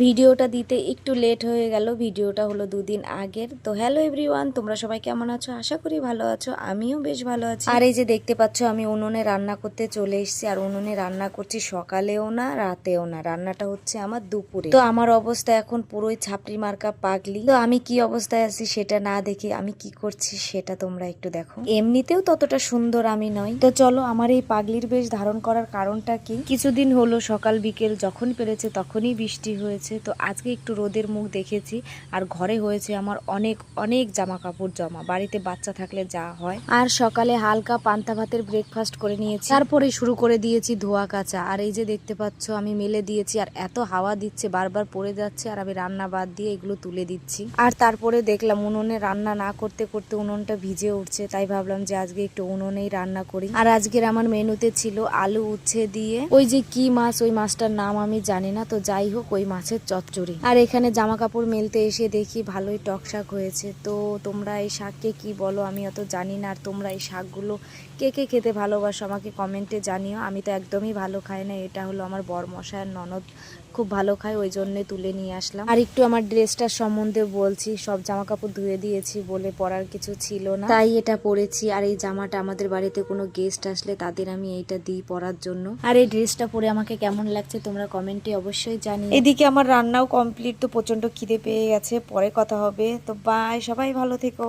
ভিডিওটা দিতে একটু লেট হয়ে গেল। ভিডিওটা হলো 2 দিন আগের। তো হ্যালো এভরিওয়ান, তোমরা সবাই কেমন আছো? আশা করি ভালো আছো, আমিও বেশ ভালো আছি। আর এই যে দেখতে পাচ্ছ আমি উনুনে রান্না করতে চলে এসেছি। আর উনুনে রান্না করছি সকালেও না রাতেও না, রান্নাটা হচ্ছে আমার দুপুরে। তো আমার অবস্থা এখন পুরোই ছাপড়ি মার্কা পাগলি। তো আমি কি অবস্থায় আছি সেটা না দেখে আমি কি করছি সেটা তোমরা একটু দেখো। এমনিতেও ততটা সুন্দর আমি নই। তো চলো, আমার এই পাগলির বেশ ধারণ করার কারণটা কি। কিছুদিন হলো সকাল বিকেল যখন পেরেছে তখনই বৃষ্টি হয়েছে। তো আজকে একটু রোদের মুখ দেখেছি। আর ঘরে হয়েছে আমার অনেক অনেক জামা কাপড় জমা, বাড়িতে বাচ্চা থাকলে যা হয়। আর সকালে হালকা পান্তা ভাতের ব্রেকফাস্ট করে নিয়েছি, তারপরে শুরু করে দিয়েছি ধোয়া কাচা। আর এই যে দেখতে পাচ্ছ আমি মেলে দিয়েছি, আর এত হাওয়া দিচ্ছে বারবার পড়ে যাচ্ছে, আর আমি রান্না বাদ দিয়ে এগুলো তুলে দিচ্ছি। আর তারপরে দেখলাম উনুনে রান্না না করতে করতে উনুনটা ভিজে উঠছে, তাই ভাবলাম যে আজকে একটু উনুনেই রান্না করি। আর আজকের আমার মেনুতে ছিল আলু উচ্ছে দিয়ে ওই যে কি মাছ, ওই মাছটার নাম আমি জানি না, তো যাই হোক ওই মাছের চচ্চড়ি। আর এখানে জামা কাপড় মেলতে এসে দেখি ভালোই টক শাক হয়েছে। তো তোমরা এই শাককে কি বলো আমি অত জানি না। আর তোমরা এই শাকগুলো কে কে খেতে ভালোবাসো আমাকে কমেন্টে জানিও। আমি তো একদমই ভালো খাই না। এটা হলো আমার বরমশাই আর ননদ খুব ভালো খায়, ওই জন্যে তুলে নিয়ে আসলাম। আর একটু আমার ড্রেসটার সম্বন্ধে বলছি। সব জামা কাপড় ধুয়ে দিয়েছি বলে পরার কিছু ছিল না, তাই এটা পরেছি। আর এই জামাটা আমাদের বাড়িতে কোনো গেস্ট আসলে তাদের আমি এইটা দিই পরার জন্য। আর এই ড্রেসটা পরে আমাকে কেমন লাগছে তোমরা কমেন্টে অবশ্যই জানিও। এদিকে আমার রান্নাও কমপ্লিট। তো প্রচন্ড খিদে পেয়ে গেছে, পরে কথা হবে। তো বাই, সবাই ভালো থেকো।